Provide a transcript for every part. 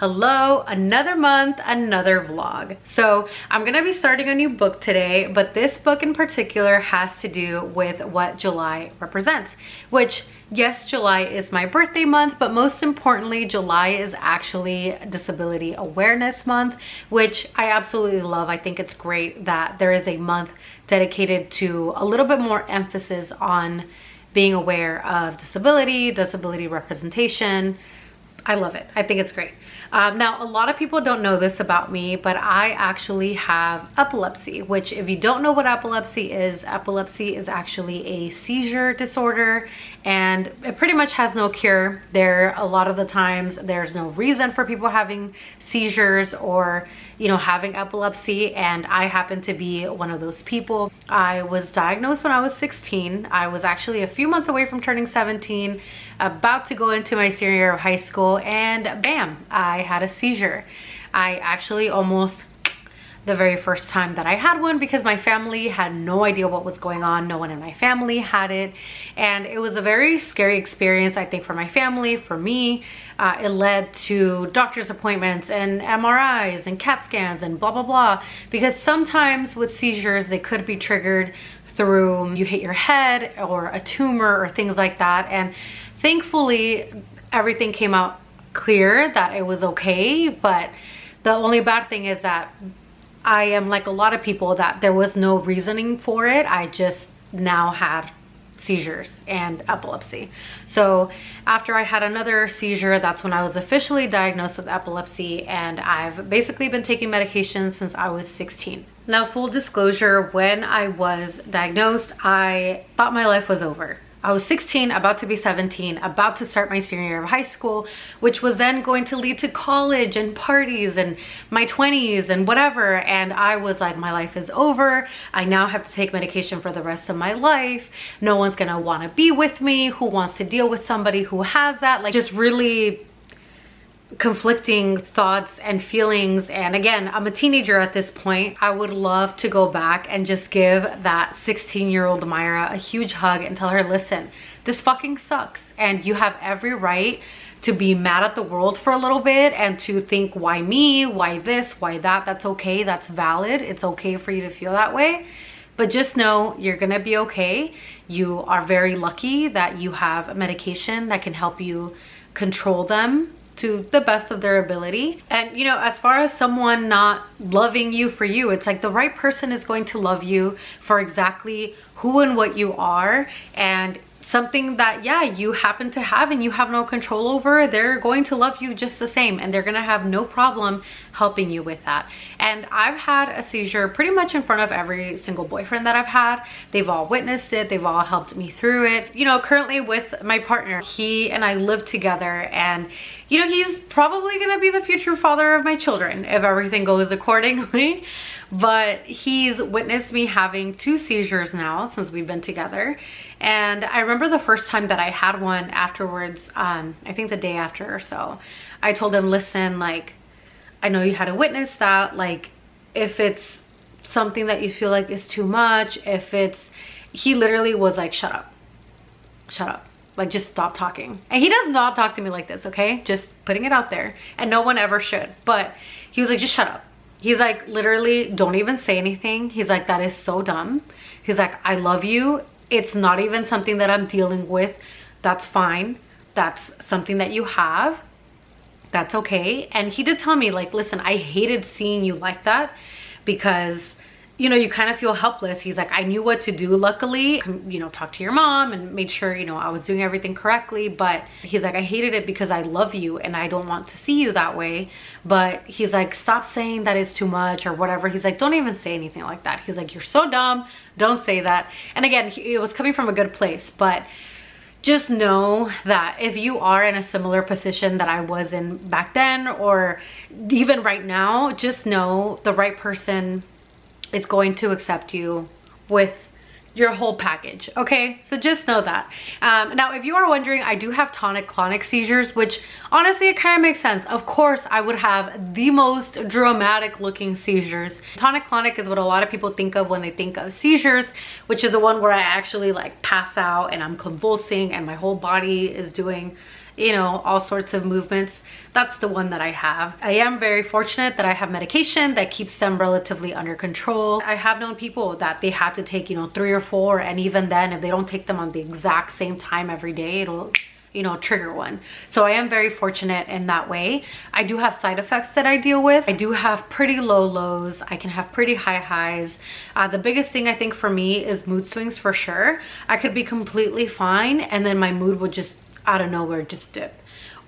Hello, another month, another vlog. So I'm gonna be starting a new book today, but this book in particular has to do with what July represents, which yes, July is my birthday month, but most importantly, July is actually Disability Awareness Month, which I absolutely love. I think it's great that there is a month dedicated to a little bit more emphasis on being aware of disability representation. I love it. I think it's great. Now, a lot of people don't know this about me, but I actually have epilepsy, which if you don't know what epilepsy is actually a seizure disorder, and it pretty much has no cure. A lot of the times there's no reason for people having seizures or, you know, having epilepsy, and I happen to be one of those people. I was diagnosed when I was 16. I was actually a few months away from turning 17, about to go into my senior year of high school, and bam, I had a seizure. I actually almost, the very first time that I had one, because my family had no idea what was going on. No one in my family had it, and it was a very scary experience, I think, for my family, for me. It led to doctor's appointments and MRIs and CAT scans and blah blah blah, because sometimes with seizures they could be triggered through you hit your head or a tumor or things like that, and thankfully everything came out clear that it was okay. But the only bad thing is that I am like a lot of people, that there was no reasoning for it. I just now had seizures and epilepsy. So after I had another seizure, that's when I was officially diagnosed with epilepsy, and I've basically been taking medication since I was 16. Now, full disclosure, when I was diagnosed, I thought my life was over. I was 16, about to be 17, about to start my senior year of high school, which was then going to lead to college and parties and my 20s and whatever. And I was like, my life is over. I now have to take medication for the rest of my life. No one's gonna wanna be with me. Who wants to deal with somebody who has that? Like, just really conflicting thoughts and feelings. And again, I'm a teenager at this point. I would love to go back and just give that 16-year-old Myra a huge hug and tell her, listen, this fucking sucks, and you have every right to be mad at the world for a little bit and to think, why me, why this, why that. That's okay, that's valid. It's okay for you to feel that way, but just know you're gonna be okay. You are very lucky that you have medication that can help you control them to the best of their ability. And you know, as far as someone not loving you for you, it's like the right person is going to love you for exactly who and what you are, and something that, yeah, you happen to have and you have no control over, they're going to love you just the same, and they're gonna have no problem helping you with that. And I've had a seizure pretty much in front of every single boyfriend that I've had. They've all witnessed it, they've all helped me through it. You know, currently with my partner, he and I live together, and you know, he's probably gonna be the future father of my children if everything goes accordingly. But he's witnessed me having 2 seizures now since we've been together. And I remember the first time that I had one afterwards, I think the day after or so, I told him, listen, like, I know you had to witness that. Like, if it's something that you feel like is too much, he literally was like, shut up, shut up. Like, just stop talking. And he does not talk to me like this, okay? Just putting it out there. And no one ever should. But he was like, just shut up. He's like, literally, don't even say anything. He's like, that is so dumb. He's like, I love you. It's not even something that I'm dealing with. That's fine. That's something that you have. That's okay. And he did tell me, like, listen, I hated seeing you like that, because you know, you kind of feel helpless. He's like, I knew what to do, luckily, you know, talk to your mom and made sure, you know, I was doing everything correctly. But he's like, I hated it because I love you and I don't want to see you that way. But he's like, stop saying that is too much or whatever. He's like, don't even say anything like that. He's like, you're so dumb, don't say that. And again, it was coming from a good place, but just know that if you are in a similar position that I was in back then, or even right now, just know the right person is going to accept you with your whole package, okay? So just know that. Now, if you are wondering, I do have tonic-clonic seizures, which honestly, it kind of makes sense. Of course, I would have the most dramatic looking seizures. Tonic-clonic is what a lot of people think of when they think of seizures, which is the one where I actually like pass out and I'm convulsing and my whole body is doing you know, all sorts of movements, that's the one that I have. I am very fortunate that I have medication that keeps them relatively under control. I have known people that they have to take, you know, 3 or 4, and even then, if they don't take them on the exact same time every day, it'll, you know, trigger one. So I am very fortunate in that way. I do have side effects that I deal with. I do have pretty low lows. I can have pretty high highs. The biggest thing I think for me is mood swings for sure. I could be completely fine and then my mood would just out of nowhere just dip.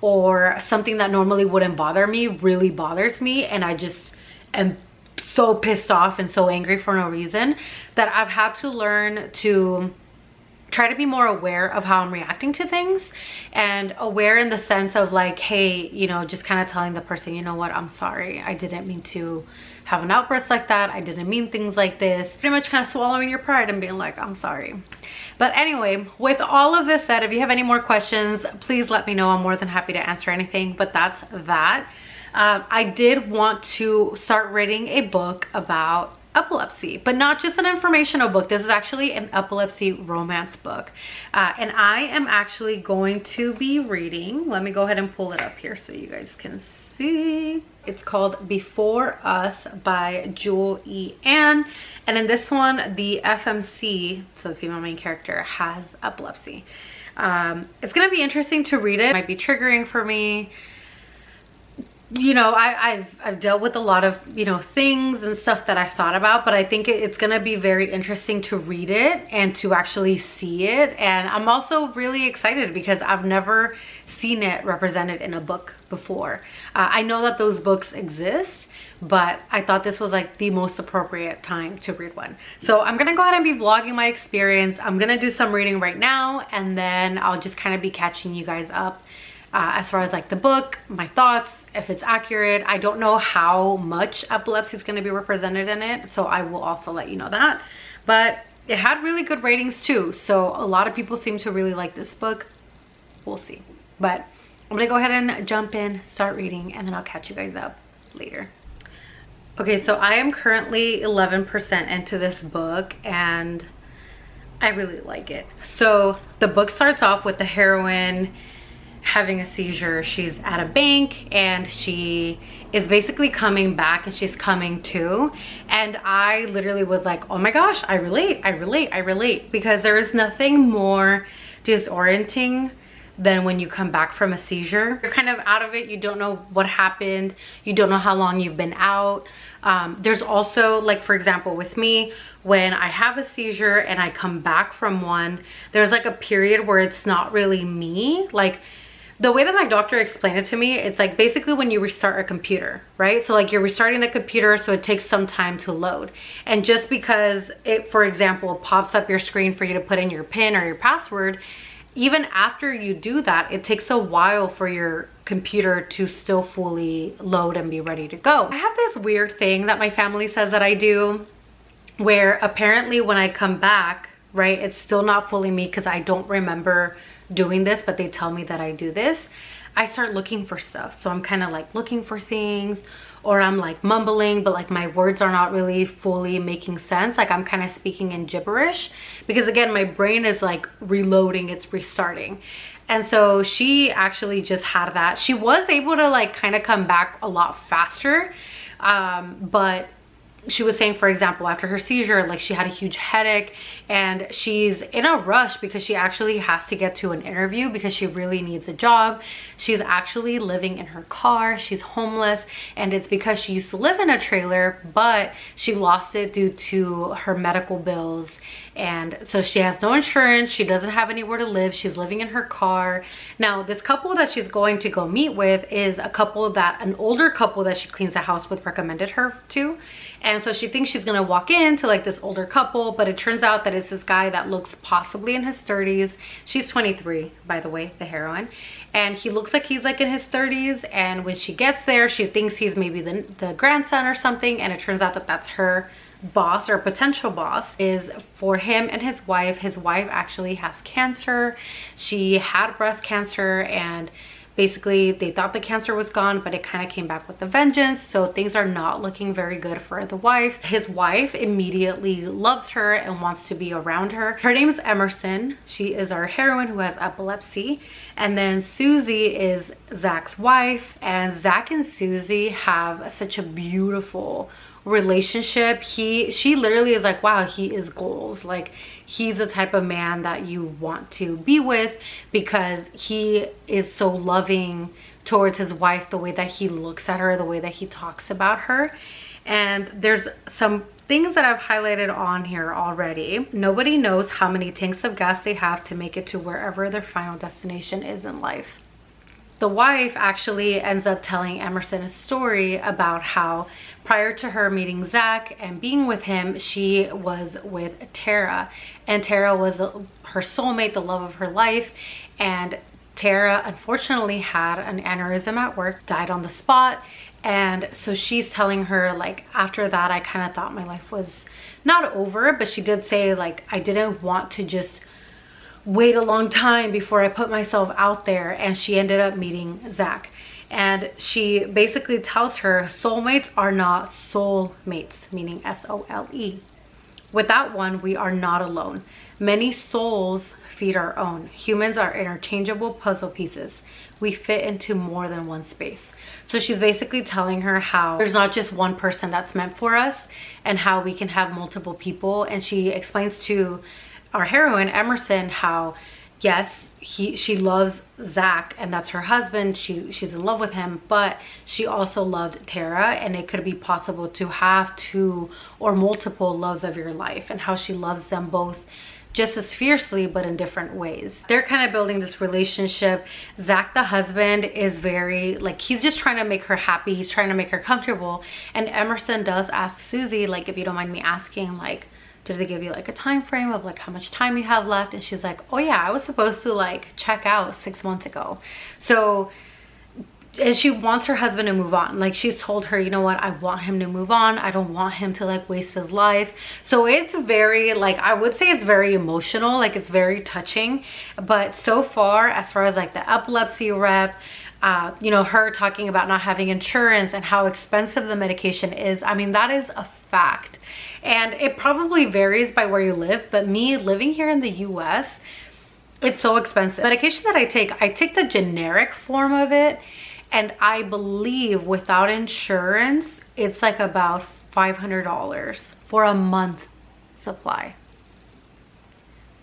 Or something that normally wouldn't bother me really bothers me, and I just am so pissed off and so angry for no reason that I've had to learn to try to be more aware of how I'm reacting to things, and aware in the sense of like, hey, you know, just kind of telling the person, you know what, I'm sorry, I didn't mean to have an outburst like that, I didn't mean things like this. Pretty much kind of swallowing your pride and being like, I'm sorry. But anyway, with all of this said, if you have any more questions, please let me know. I'm more than happy to answer anything, but that's that. I did want to start reading a book about epilepsy, but not just an informational book. This is actually an epilepsy romance book. And I am actually going to be reading, let me go ahead and pull it up here so you guys can see. It's called Before Us by Jewel E. Ann. And in this one, the FMC, so the female main character, has epilepsy. It's gonna be interesting to read it. It might be triggering for me. You know, I've dealt with a lot of, you know, things and stuff that I've thought about, but I think it's gonna be very interesting to read it and to actually see it. And I'm also really excited because I've never seen it represented in a book before. I know that those books exist, but I thought this was like the most appropriate time to read one. So I'm gonna go ahead and be vlogging my experience. I'm gonna do some reading right now, and then I'll just kind of be catching you guys up as far as like the book, my thoughts, if it's accurate. I don't know how much epilepsy is going to be represented in it, so I will also let you know that. But it had really good ratings too, so a lot of people seem to really like this book. We'll see. But I'm gonna go ahead and jump in, start reading, and then I'll catch you guys up later. Okay, so I am currently 11% into this book and I really like it. So the book starts off with the heroine having a seizure. She's at a bank and she is basically coming back and she's coming to, and I literally was like, oh my gosh, I relate, because there is nothing more disorienting than when you come back from a seizure. You're kind of out of it, you don't know what happened, you don't know how long you've been out. There's also, like for example with me, when I have a seizure and I come back from one, there's like a period where it's not really me. Like the way that my doctor explained it to me, it's like basically when you restart a computer, right? So like you're restarting the computer, so it takes some time to load. And just because it, for example, pops up your screen for you to put in your PIN or your password, even after you do that, it takes a while for your computer to still fully load and be ready to go. I have this weird thing that my family says that I do, where apparently when I come back, right, it's still not fully me because I don't remember doing this, but they tell me that I do this. I start looking for stuff. So I'm kind of like looking for things, or I'm like mumbling, but like my words are not really fully making sense. Like I'm kind of speaking in gibberish because again, my brain is like reloading, it's restarting. And so she actually just had that. She was able to like kind of come back a lot faster. But she was saying, for example, after her seizure, like she had a huge headache and she's in a rush because she actually has to get to an interview because she really needs a job. She's actually living in her car. She's homeless, and it's because she used to live in a trailer, but she lost it due to her medical bills. And so she has no insurance. She doesn't have anywhere to live. She's living in her car. Now, this couple that she's going to go meet with is a couple that, an older couple that she cleans the house with recommended her to. And so she thinks she's gonna walk into like this older couple, but it turns out that it's this guy that looks possibly in his 30s. She's 23, by the way, the heroine. And he looks like he's like in his 30s. And when she gets there, she thinks he's maybe the grandson or something. And it turns out that that's her boss or potential boss. Is for him and his wife. His wife actually has cancer. She had breast cancer, and Basically, they thought the cancer was gone, but it kind of came back with a vengeance. So things are not looking very good for the wife. His wife immediately loves her and wants to be around her. Her name is Emerson. She is our heroine who has epilepsy. And then Susie is Zach's wife. And Zach and Susie have such a beautiful relationship. She literally is like, wow, he is goals. Like, he's the type of man that you want to be with because he is so loving towards his wife, the way that he looks at her, the way that he talks about her. And there's some things that I've highlighted on here already. Nobody knows how many tanks of gas they have to make it to wherever their final destination is in life. The wife actually ends up telling Emerson a story about how prior to her meeting Zach and being with him, she was with Tara, and Tara was her soulmate, the love of her life. And Tara unfortunately had an aneurysm at work, died on the spot. And so she's telling her, like, after that, I kind of thought my life was not over, but she did say, like, I didn't want to just wait a long time before I put myself out there. And she ended up meeting Zach. And she basically tells her soulmates are not soulmates, meaning S-O-L-E. Without one, we are not alone. Many souls feed our own. Humans are interchangeable puzzle pieces. We fit into more than one space. So she's basically telling her how there's not just one person that's meant for us and how we can have multiple people. And she explains to our heroine Emerson how yes, she loves Zach and that's her husband, she's in love with him, but she also loved Tara, and it could be possible to have two or multiple loves of your life, and how she loves them both just as fiercely but in different ways. They're kind of building this relationship. Zach, the husband, is very like, he's just trying to make her happy, he's trying to make her comfortable. And Emerson does ask Susie, like, if you don't mind me asking, like, did they give you like a time frame of like how much time you have left? And she's like, oh yeah, I was supposed to like check out 6 months ago. So, and she wants her husband to move on. Like, she's told her, you know what, I want him to move on. I don't want him to like waste his life. So it's very, like, I would say it's very emotional, like it's very touching. But so far as like the epilepsy rep, you know, her talking about not having insurance and how expensive the medication is, I mean, that is a fact. And it probably varies by where you live, but me living here in the US, it's so expensive. Medication that I take the generic form of it, and I believe without insurance, it's like about $500 for a month supply.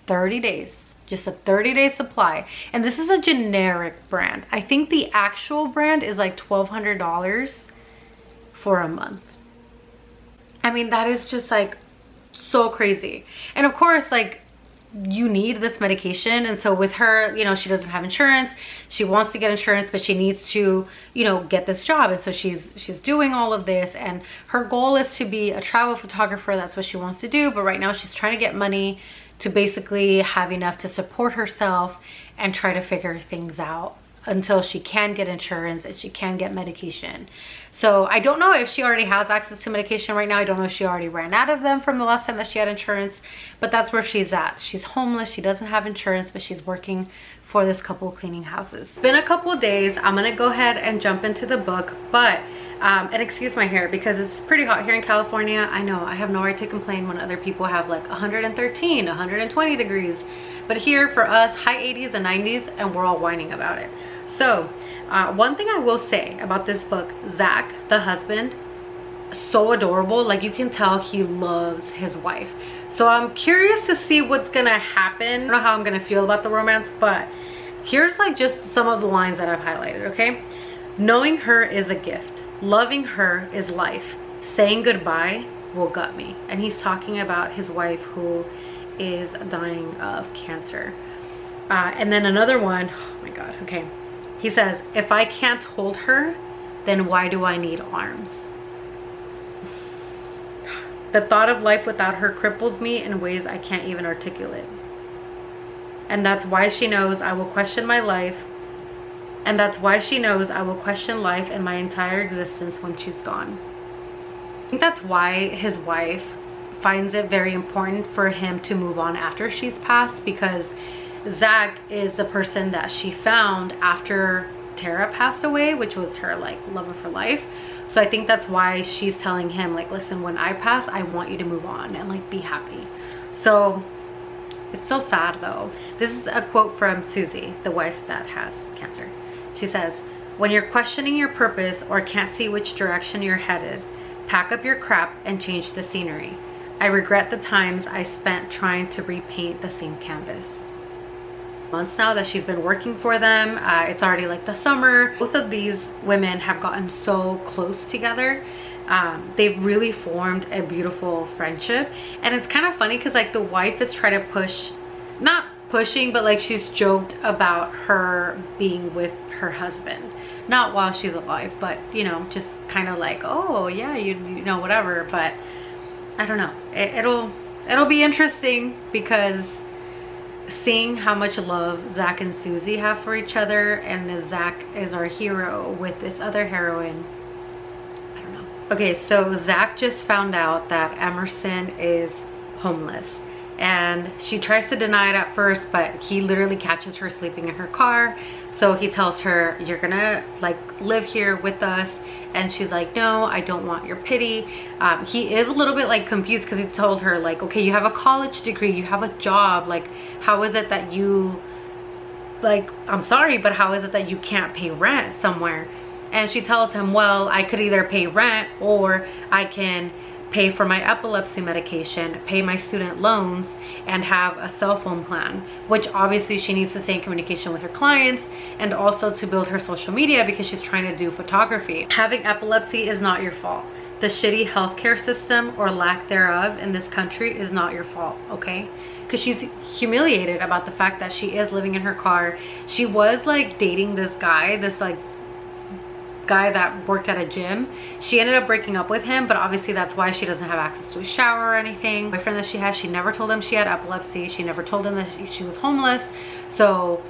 30 days. Just a 30-day supply. And this is a generic brand. I think the actual brand is like $1,200 for a month. I mean, that is just like so crazy. And of course, like, you need this medication. And so with her, you know, she doesn't have insurance. She wants to get insurance, but she needs to, you know, get this job. And so she's doing all of this, and her goal is to be a travel photographer. That's what she wants to do. But right now she's trying to get money to basically have enough to support herself and try to figure things out until she can get insurance and she can get medication. So I don't know if she already has access to medication right now. I don't know if she already ran out of them from the last time that she had insurance, but that's where she's at. She's homeless, she doesn't have insurance, but she's working for this couple cleaning houses. It's been a couple days. I'm gonna go ahead and jump into the book, but and excuse my hair because it's pretty hot here in California. I know, I have no right to complain when other people have like 113, 120 degrees. But here for us, high 80s and 90s, and we're all whining about it. So one thing I will say about this book, Zach, the husband, so adorable. Like, you can tell he loves his wife. So I'm curious to see what's gonna happen. I don't know how I'm gonna feel about the romance, but here's like just some of the lines that I've highlighted, okay? Knowing her is a gift. Loving her is life. Saying goodbye will gut me. And he's talking about his wife who is dying of cancer. And then another one, oh my God, okay. He says, if I can't hold her, then why do I need arms? The thought of life without her cripples me in ways I can't even articulate. And that's why she knows I will question my life. And that's why she knows I will question life and my entire existence when she's gone. I think that's why his wife finds it very important for him to move on after she's passed, because Zach is the person that she found after Tara passed away, which was her like love of her life. So I think that's why she's telling him like, listen, when I pass, I want you to move on and like be happy. So it's so sad though. This is a quote from Susie, the wife that has cancer. She says, when you're questioning your purpose or can't see which direction you're headed, pack up your crap and change the scenery. I regret the times I spent trying to repaint the same canvas. Months now that she's been working for them. It's already like the summer. Both of these women have gotten so close together. They've really formed a beautiful friendship. And it's kind of funny because like the wife is trying to push, not pushing, but like she's joked about her being with her husband. Not while she's alive, but you know, just kind of like, oh yeah, you know, whatever. But I don't know. It'll be interesting because seeing how much love Zach and Susie have for each other, and if Zach is our hero with this other heroine, I don't know. Okay, so Zach just found out that Emerson is homeless, and she tries to deny it at first, but he literally catches her sleeping in her car. So he tells her, you're gonna like live here with us. And she's like, no, I don't want your pity. He is a little bit like confused because he told her like, okay, you have a college degree, you have a job. Like, how is it that you, like, I'm sorry, but how is it that you can't pay rent somewhere? And she tells him, well, I could either pay rent or I can pay for my epilepsy medication, pay my student loans, and have a cell phone plan, which obviously she needs to stay in communication with her clients and also to build her social media because she's trying to do photography. Having epilepsy is not your fault. The shitty healthcare system or lack thereof in this country is not your fault, okay? Because she's humiliated about the fact that she is living in her car. She was like dating this guy, this like guy that worked at a gym. She ended up breaking up with him, but obviously that's why she doesn't have access to a shower or anything. The boyfriend that she has, she never told him she had epilepsy. She never told him that she was homeless. So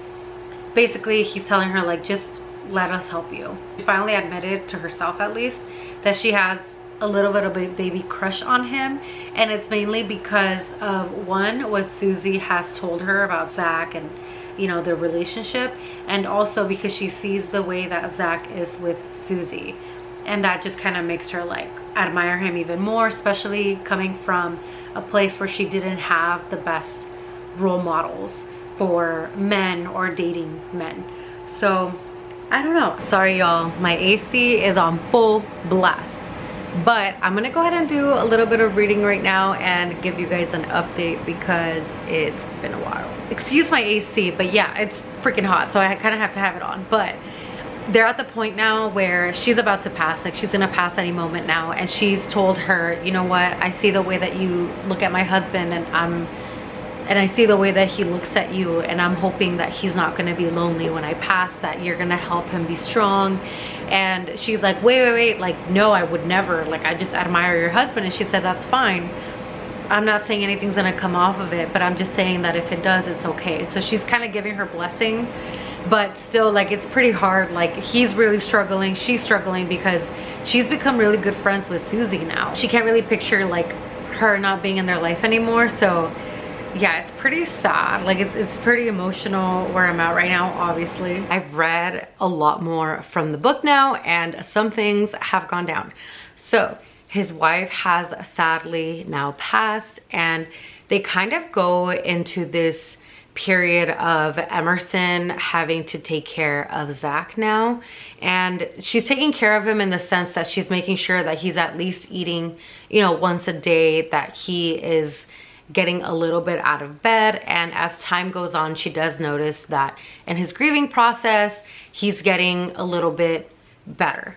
basically he's telling her like, just let us help you. She finally admitted to herself at least that she has a little bit of a baby crush on him, and it's mainly because of one was Susie has told her about Zach and you know their relationship, and also because she sees the way that Zach is with Susie, and that just kind of makes her like admire him even more, especially coming from a place where she didn't have the best role models for men or dating men. So I don't know, sorry y'all, my AC is on full blast. But I'm gonna go ahead and do a little bit of reading right now and give you guys an update because it's been a while. Excuse my AC, but yeah, it's freaking hot, so I kind of have to have it on. But they're at the point now where she's about to pass, like she's gonna pass any moment now, and she's told her, you know what, I see the way that you look at my husband, and I see the way that he looks at you, and I'm hoping that he's not gonna be lonely when I pass, that you're gonna help him be strong. And she's like, wait, like, no, I would never, like, I just admire your husband. And she said, that's fine. I'm not saying anything's gonna come off of it, but I'm just saying that if it does, it's okay. So she's kind of giving her blessing, but still, like, it's pretty hard. Like, he's really struggling, she's struggling because she's become really good friends with Susie now. She can't really picture, like, her not being in their life anymore. So yeah, it's pretty sad. Like it's pretty emotional where I'm at right now, obviously. I've read a lot more from the book now, and some things have gone down. So his wife has sadly now passed, and they kind of go into this period of Emerson having to take care of Zach now. And she's taking care of him in the sense that she's making sure that he's at least eating, you know, once a day, that he is getting a little bit out of bed. And as time goes on, she does notice that in his grieving process, he's getting a little bit better.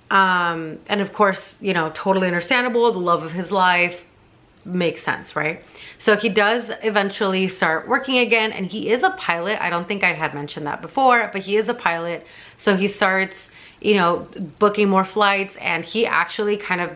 And of course, you know, totally understandable, the love of his life makes sense, right? So he does eventually start working again, and he is a pilot. I don't think I had mentioned that before, but he is a pilot. So he starts, you know, booking more flights, and he actually kind of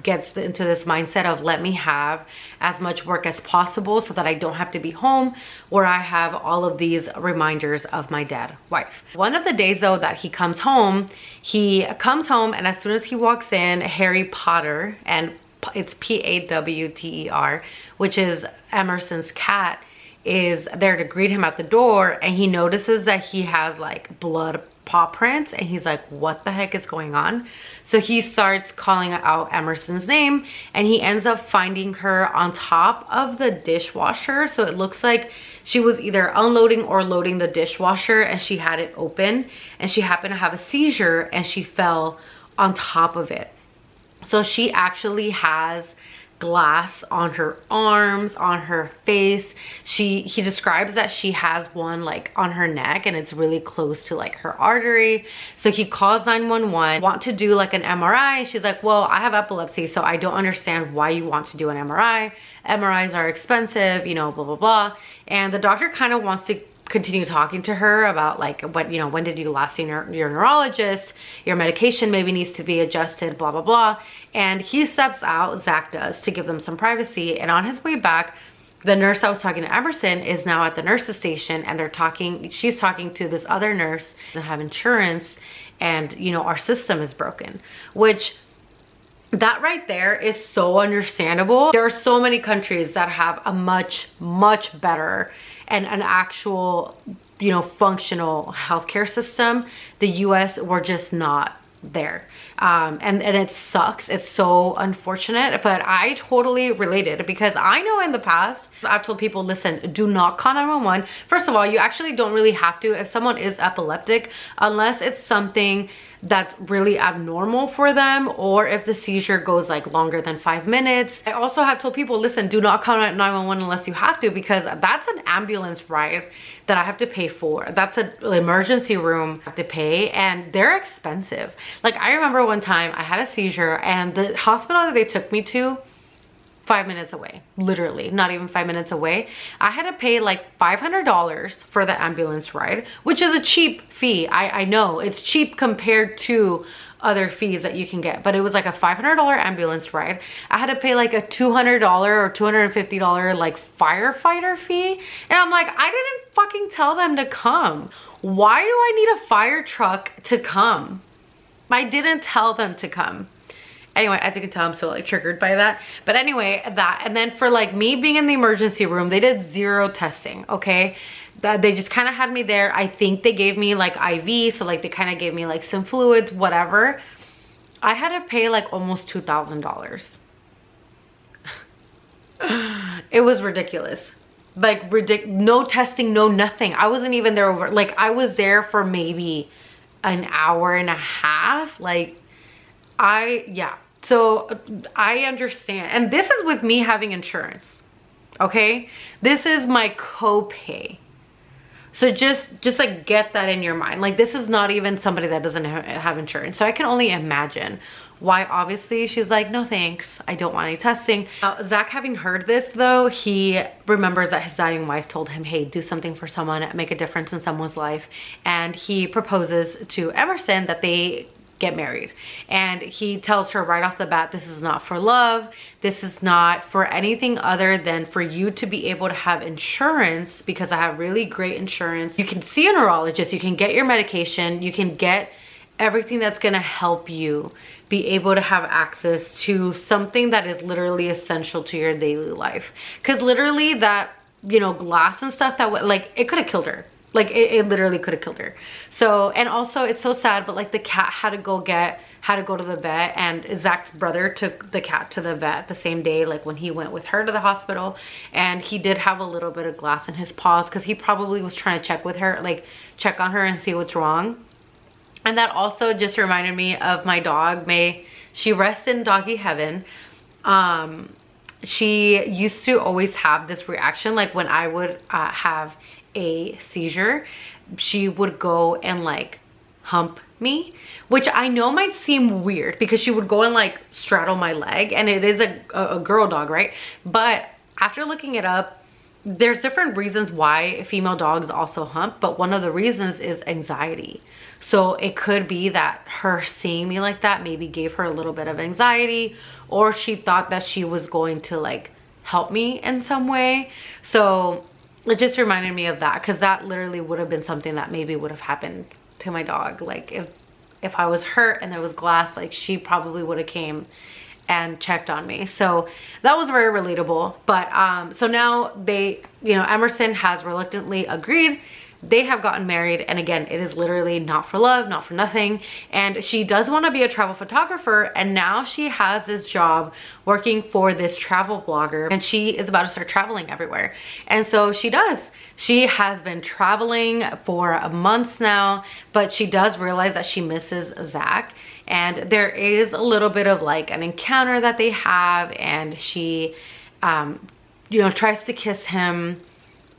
gets into this mindset of, let me have as much work as possible so that I don't have to be home where I have all of these reminders of my dead wife. One of the days though that he comes home, and as soon as he walks in, Harry Potter, and it's Pawter, which is Emerson's cat, is there to greet him at the door, and he notices that he has like blood paw prints, and he's like, what the heck is going on? So he starts calling out Emerson's name, and he ends up finding her on top of the dishwasher. So it looks like she was either unloading or loading the dishwasher, and she had it open, and she happened to have a seizure, and she fell on top of it. So she actually has glass on her arms, on her face. He describes that she has one like on her neck, and it's really close to like her artery. So he calls 911, want to do like an MRI. She's like, well, I have epilepsy, so I don't understand why you want to do an MRI. MRIs are expensive, you know, blah, blah, blah. And the doctor kind of wants to continue talking to her about like, what, you know, when did you last see your neurologist? Your medication maybe needs to be adjusted, blah, blah, blah. And he steps out, Zach does, to give them some privacy. And on his way back, the nurse that was talking to Emerson is now at the nurse's station, and she's talking to this other nurse that have insurance, and, you know, our system is broken, which that right there is so understandable. There are so many countries that have a much, much better and an actual, you know, functional healthcare system. The US, we're just not there. And it sucks. It's so unfortunate, but I totally related, because I know in the past I've told people, listen, do not call 911. First of all, you actually don't really have to if someone is epileptic, unless it's something that's really abnormal for them, or if the seizure goes like longer than 5 minutes. I also have told people, listen, do not call 911 unless you have to, because that's an ambulance ride that I have to pay for. That's an emergency room I have to pay, and they're expensive. Like, I remember one time I had a seizure, and the hospital that they took me to, 5 minutes away, literally not even 5 minutes away. I had to pay like $500 for the ambulance ride, which is a cheap fee. I know it's cheap compared to other fees that you can get, but it was like a $500 ambulance ride. I had to pay like a $200 or $250 like firefighter fee. And I'm like, I didn't fucking tell them to come. Why do I need a fire truck to come? I didn't tell them to come. Anyway, as you can tell, I'm so like triggered by that. But anyway, that, and then for like me being in the emergency room, they did 0 testing, okay? They just kind of had me there. I think they gave me like IV, so like they kind of gave me like some fluids, whatever. I had to pay like almost $2,000. It was ridiculous. Like no testing, no nothing. I wasn't even there over, like I was there for maybe an hour and a half. Like yeah. So I understand. And this is with me having insurance, okay? This is my copay. So just like get that in your mind. Like, this is not even somebody that doesn't have insurance. So I can only imagine why obviously she's like, no thanks, I don't want any testing. Zach, having heard this though, he remembers that his dying wife told him, hey, do something for someone, make a difference in someone's life. And he proposes to Emerson that they get married, and he tells her right off the bat, this is not for love, this is not for anything other than for you to be able to have insurance, because I have really great insurance. You can see a neurologist, you can get your medication, you can get everything that's gonna help you be able to have access to something that is literally essential to your daily life. Because literally that, you know, glass and stuff, that would, like, it could have killed her. Like it literally could have killed her. So, and also it's so sad, but like the cat had to go to the vet, and Zach's brother took the cat to the vet the same day, like when he went with her to the hospital. And he did have a little bit of glass in his paws, because he probably was trying to check with her, like check on her and see what's wrong. And that also just reminded me of my dog. May she rest in doggy heaven. She used to always have this reaction, like when I would have a seizure, she would go and like hump me, which I know might seem weird, because she would go and like straddle my leg, and it is a girl dog, right? But after looking it up, there's different reasons why female dogs also hump, but one of the reasons is anxiety. So it could be that her seeing me like that maybe gave her a little bit of anxiety, or she thought that she was going to like help me in some way. So it just reminded me of that, because that literally would have been something that maybe would have happened to my dog. Like if I was hurt and there was glass, like she probably would have came and checked on me. So that was very relatable. But so now they, you know, Emerson has reluctantly agreed they have gotten married, and again, it is literally not for love, not for nothing. And she does want to be a travel photographer, and now she has this job working for this travel blogger, and she is about to start traveling everywhere. And so she does. She has been traveling for months now, but she does realize that she misses Zach, and there is a little bit of like an encounter that they have, and she you know, tries to kiss him,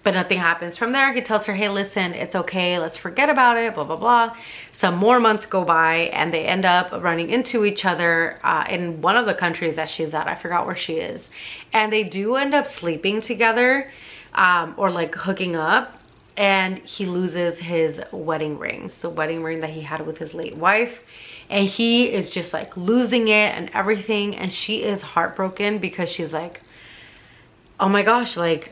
but nothing happens. From there, he tells her, hey, listen, it's okay, let's forget about it, blah, blah, blah. Some more months go by, and they end up running into each other in one of the countries that she's at. I forgot where she is. And they do end up sleeping together, or like hooking up, and he loses his wedding ring. So wedding ring that he had with his late wife. And he is just like losing it and everything. And she is heartbroken because she's like, oh my gosh, like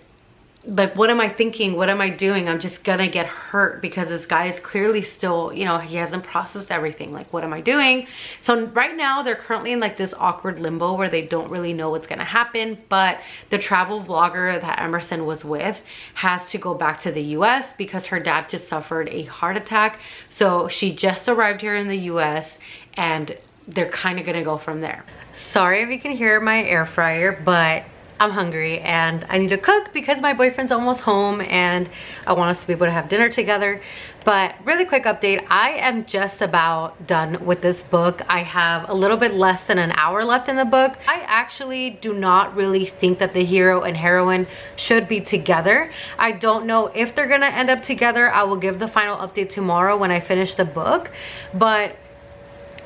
what am I thinking? What am I doing? I'm just gonna get hurt because this guy is clearly still, you know, he hasn't processed everything. Like, what am I doing? So right now they're currently in like this awkward limbo where they don't really know what's gonna happen. But the travel vlogger that Emerson was with has to go back to the US because her dad just suffered a heart attack. So she just arrived here in the US, and they're kind of gonna go from there. Sorry if you can hear my air fryer, but I'm hungry and I need to cook because my boyfriend's almost home and I want us to be able to have dinner together. But really quick update, I am just about done with this book. I have a little bit less than an hour left in the book. I actually do not really think that the hero and heroine should be together. I don't know if they're gonna end up together. I will give the final update tomorrow when I finish the book. But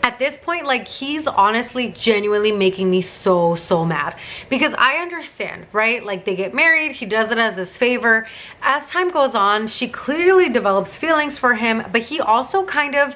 at this point, like, he's honestly genuinely making me so mad because I understand, right? Like, they get married, he does it as his favor. As time goes on, she clearly develops feelings for him, but he also kind of,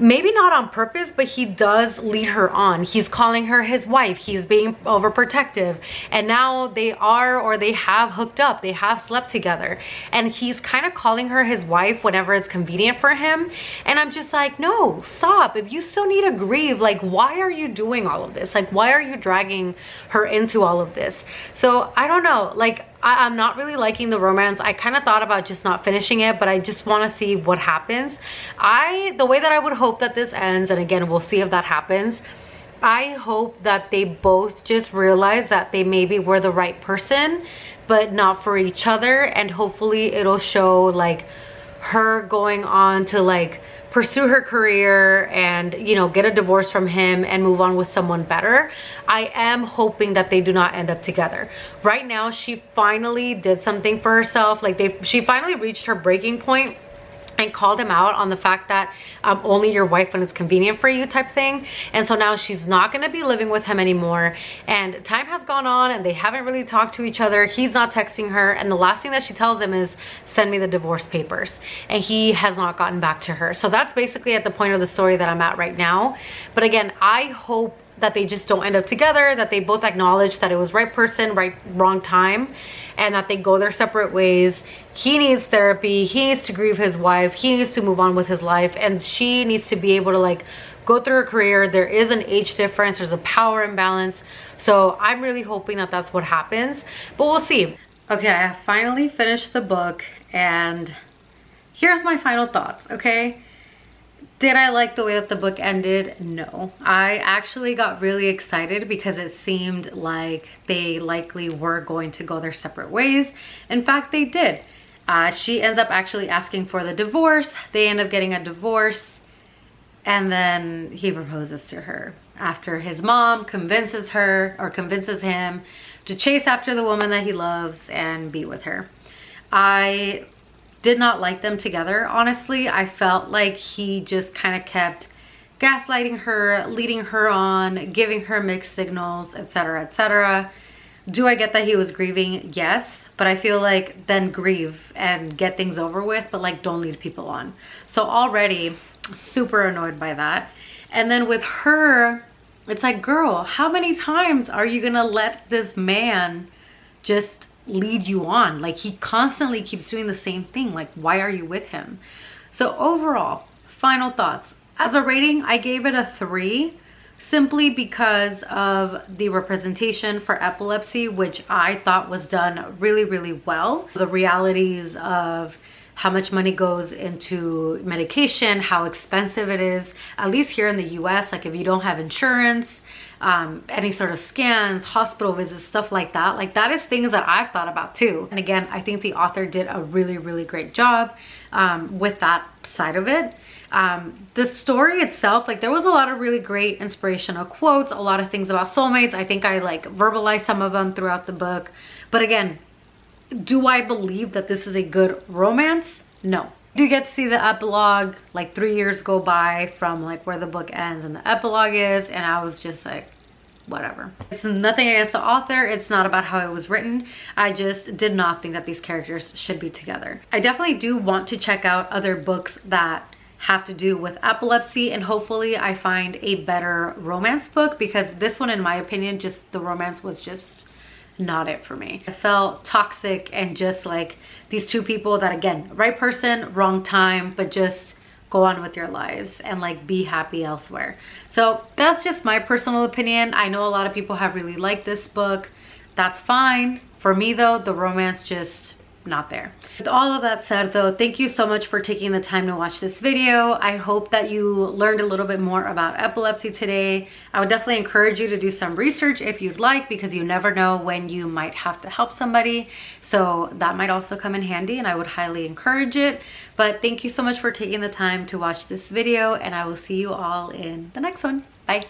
maybe not on purpose, but he does lead her on. He's calling her his wife. He's being overprotective. And now they are, or they have hooked up. They have slept together. And he's kind of calling her his wife whenever it's convenient for him. And I'm just like, no, stop. If you still need to grieve, like, why are you doing all of this? Like, why are you dragging her into all of this? So I don't know. Like, I'm not really liking the romance. I kind of thought about just not finishing it, but I just want to see what happens. The way that I would hope that this ends, and again, we'll see if that happens, I hope that they both just realize that they maybe were the right person, but not for each other. And hopefully it'll show like her going on to like pursue her career and, you know, get a divorce from him and move on with someone better. I am hoping that they do not end up together. Right now, she finally did something for herself. Like, she finally reached her breaking point and called him out on the fact that I'm only your wife when it's convenient for you type thing. And so now she's not gonna be living with him anymore. And time has gone on and they haven't really talked to each other. He's not texting her. And the last thing that she tells him is, send me the divorce papers. And he has not gotten back to her. So that's basically at the point of the story that I'm at right now. But again, I hope that they just don't end up together, that they both acknowledge that it was right person, wrong time, and that they go their separate ways. He needs therapy, he needs to grieve his wife, he needs to move on with his life, and she needs to be able to like go through her career. There is an age difference, there's a power imbalance. So I'm really hoping that that's what happens, but we'll see. Okay, I finally finished the book and here's my final thoughts, okay? Did I like the way that the book ended? No. I actually got really excited because it seemed like they likely were going to go their separate ways. In fact, they did. She ends up actually asking for the divorce. They end up getting a divorce. And then he proposes to her after his mom convinces him to chase after the woman that he loves and be with her. I did not like them together, honestly. I felt like he just kind of kept gaslighting her, leading her on, giving her mixed signals, etc., etc. Do I get that he was grieving? Yes, but I feel like then grieve and get things over with, but like don't lead people on. So already super annoyed by that. And then with her, it's like, girl, how many times are you gonna let this man just lead you on? Like, he constantly keeps doing the same thing. Like, why are you with him? So overall, final thoughts. As a rating, I gave it a 3 simply because of the representation for epilepsy, which I thought was done really well. The realities of how much money goes into medication, how expensive it is, at least here in the US, like if you don't have insurance, any sort of scans, hospital visits, stuff like that is things that I've thought about too. And again, I think the author did a really, really great job with that side of it. The story itself, like there was a lot of really great inspirational quotes, a lot of things about soulmates. I think I like verbalized some of them throughout the book. But again, do I believe that this is a good romance? No. Do you get to see the epilogue, like 3 years go by from like where the book ends and the epilogue is, and I was just like, whatever. It's nothing against the author. It's not about how it was written. I just did not think that these characters should be together. I definitely do want to check out other books that have to do with epilepsy, and hopefully I find a better romance book, because this one, in my opinion, just the romance was just not it for me. It felt toxic and just like these two people that, again, right person, wrong time, but just go on with your lives and like be happy elsewhere. So that's just my personal opinion. I know a lot of people have really liked this book. That's fine. For me though, the romance just not there. With all of that said though, thank you so much for taking the time to watch this video. I hope that you learned a little bit more about epilepsy today. I would definitely encourage you to do some research if you'd like, because you never know when you might have to help somebody. So that might also come in handy, and I would highly encourage it. But thank you so much for taking the time to watch this video, and I will see you all in the next one. Bye.